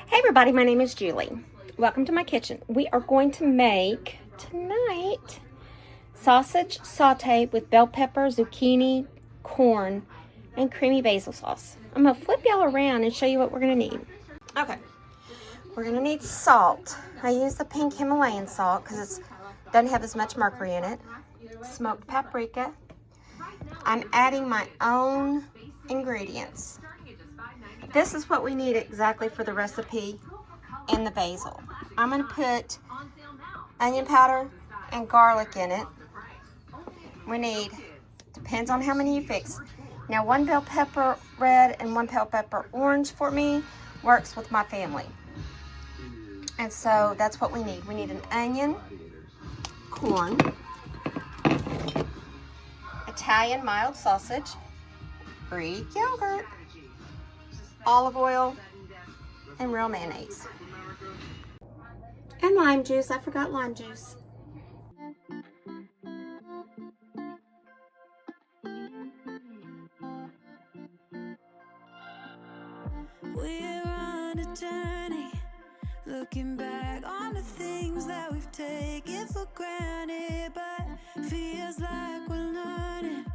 Hey everybody, my name is Julie. Welcome to my kitchen. We are going to make tonight sausage saute with bell pepper, zucchini, corn, and creamy basil sauce. I'm going to flip y'all around and show you what we're going to need. Okay, we're going to need salt. I use the pink Himalayan salt because it doesn't have as much mercury in it. Smoked paprika. I'm adding my own ingredients. This is what we need exactly for the recipe and the basil. I'm going to put onion powder and garlic in it. We need, depends on how many you fix. Now, one bell pepper red and one bell pepper orange for me works with my family. And so that's what we need. We need an onion, corn, Italian mild sausage, Greek yogurt, olive oil, and real mayonnaise. And lime juice. I forgot lime juice. We're on a journey, looking back on the things that we've taken for granted, but feels like we're learning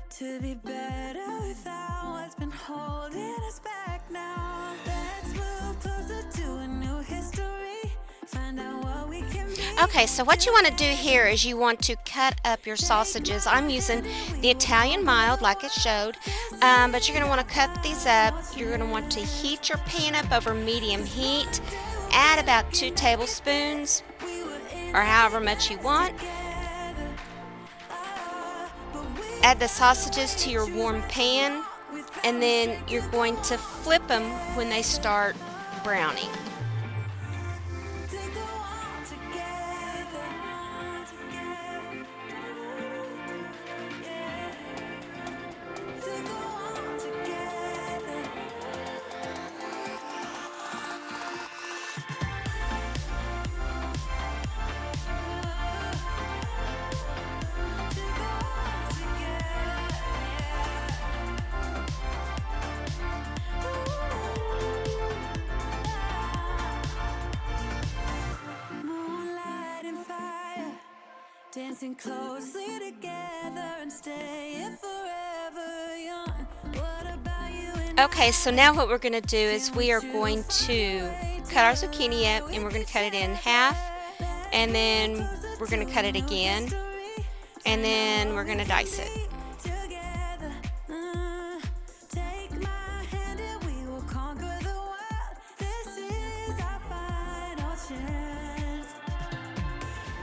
to be better without what's been holding us back now. Let's move closer to a new history, find out what we can be. Okay, so what you want to do here is you want to cut up your sausages. I'm using the Italian mild like it showed, but you're going to want to cut these up. You're going to want to heat your pan up over medium heat. Add about 2 tablespoons or however much you want. Add the sausages to your warm pan, and then you're going to flip them when they start browning. Dancing closely together and staying forever young. What about you and Okay, so now what we're going to do is we are going to cut our zucchini up, and we're going to cut it in half, and then we're going to cut it again, and then we're going to dice it. together? Take my hand and we will conquer the world. This is our final chance.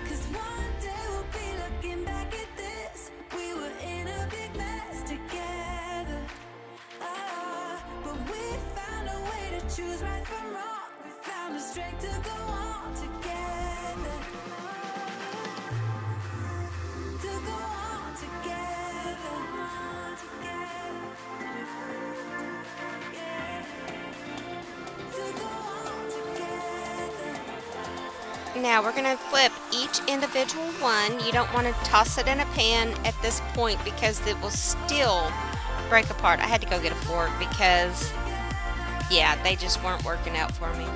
'Cause one day we'll be looking back at this. We were in a big mess together. But we found a way to choose right from wrong. We found the strength to go on together. To go on together. Yeah. To go on together. Now we're going to flip each individual one. You don't want to toss it in a pan at this point because it will still break apart. I had to go get a fork because, yeah, they just weren't working out for me.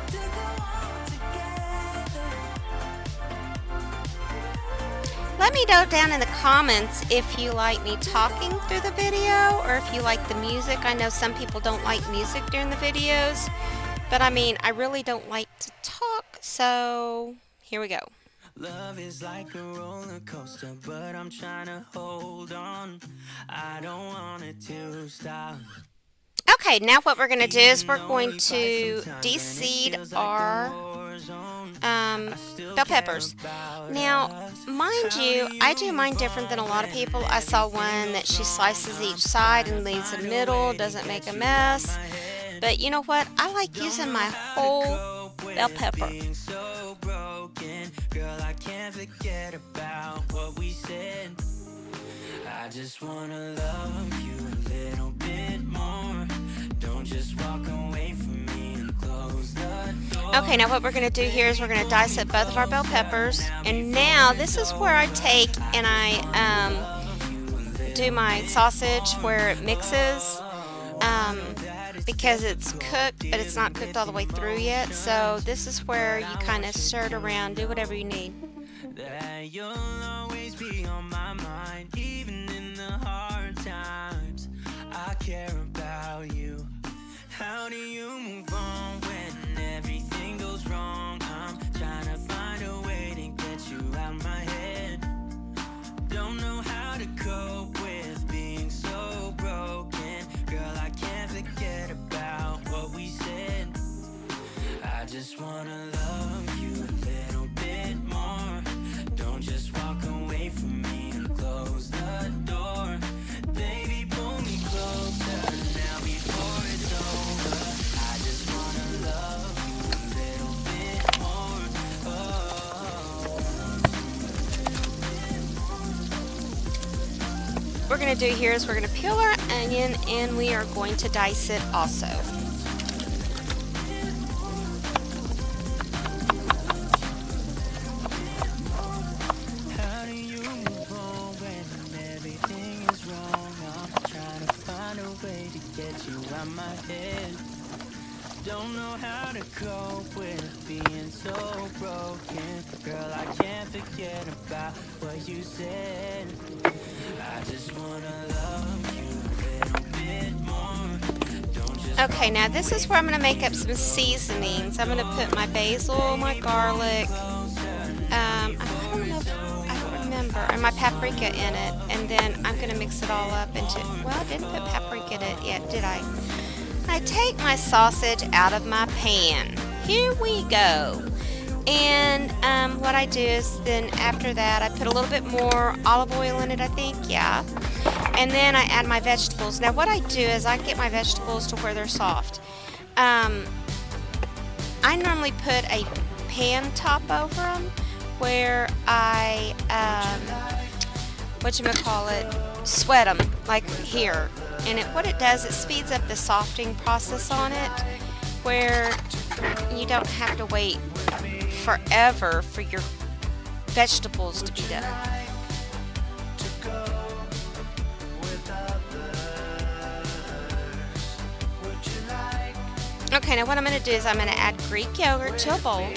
To go on together. Let me know down in the comments if you like me talking through the video or if you like the music. I know some people don't like music during the videos, but I mean, I really don't like to talk, so here we go. Love is like a roller coaster, but I'm trying to hold on. I don't want it to stop. Okay, now what we're going to do is we're going to de-seed our bell peppers. Now, mind you, I do mine different than a lot of people. I saw one that she slices each side and leaves the middle, doesn't make a mess. But you know what? I like using my whole bell pepper. So broken, girl, I can't forget about what we said. I just wanna love you a little bit more. Don't just walk away from me and close the door. Okay, now what we're going to do here is we're going to dice up both of our bell peppers. And now this is where I take and I do my sausage where it mixes because it's cooked, but it's not cooked all the way through yet. So this is where you kind of stir it around, do whatever you need. That you'll always be on my mind, even in the hard times. I care about you. How do you move on when everything goes wrong? I'm trying to find a way to get you out my head. Don't know how to cope with being so broken. Girl, I can't forget about what we said. I just wanna love you a little bit more. Don't just walk away from me and close the door. Baby, pull me closer now before it's over. I just wanna love you a little bit more. What we're going to do here is we're going to peel our onion and we are going to dice it also. How do you move on when everything is wrong? I'm trying to find a way to get you out my head. Don't know how to cope with being so broken. Girl, I can't forget about what you said. I just wanna love you a little bit more. Don't just Okay, now this is where I'm going to make up some seasonings. I'm going to put my basil, my garlic, I don't remember, and my paprika in it. And then I'm going to mix it all up into, well, I didn't put paprika in it yet, did I? I take my sausage out of my pan. Here we go. And what I do is then after that I put a little bit more olive oil in it, I think, yeah. And then I add my vegetables. Now what I do is I get my vegetables to where they're soft. I normally put a pan top over them where I, sweat them, like here. And what it does, it speeds up the softening process on it, where you don't have to wait forever for your vegetables to be done. Okay, now what I'm going to do is I'm going to add Greek yogurt to a bowl.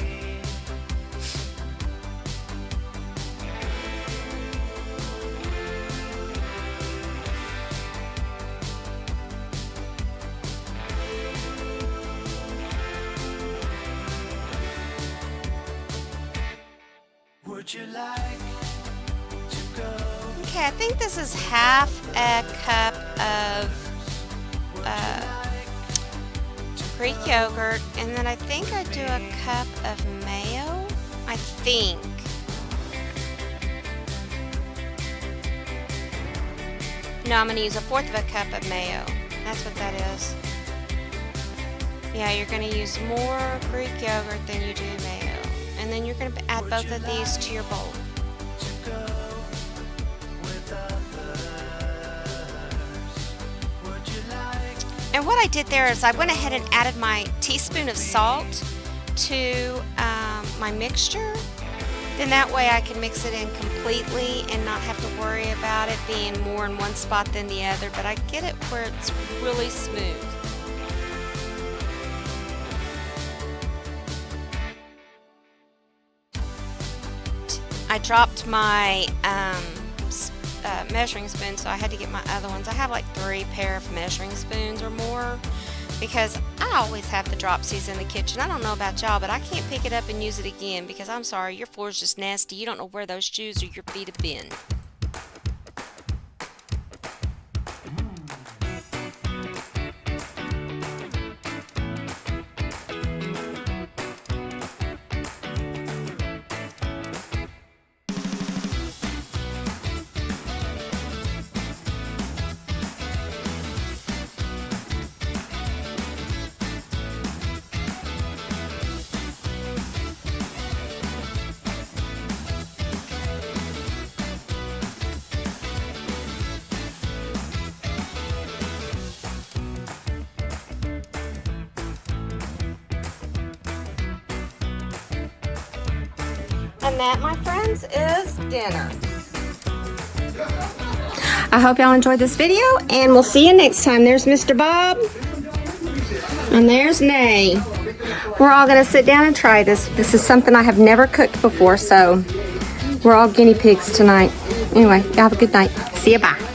would you like to go? Okay, I think this is half a cup of Greek yogurt, and then I think I do a cup of mayo. I think. No, I'm going to use a fourth of a cup of mayo. That's what that is. Yeah, you're going to use more Greek yogurt than you do mayo. And then you're going to add both of these to your bowl. And what I did there is I went ahead and added my teaspoon of salt to my mixture. Then that way I can mix it in completely and not have to worry about it being more in one spot than the other. But I get it where it's really smooth. I dropped my measuring spoon, so I had to get my other ones. I have like 3 pair of measuring spoons or more because I always have the dropsies in the kitchen. I don't know about y'all, but I can't pick it up and use it again because I'm sorry, your floor's just nasty. You don't know where those shoes or your feet have been. And that, my friends, is dinner. I hope y'all enjoyed this video, and we'll see you next time. There's Mr. Bob, and there's Nay. We're all gonna sit down and try this. This is something I have never cooked before, so we're all guinea pigs tonight. Anyway, y'all have a good night. See ya, bye.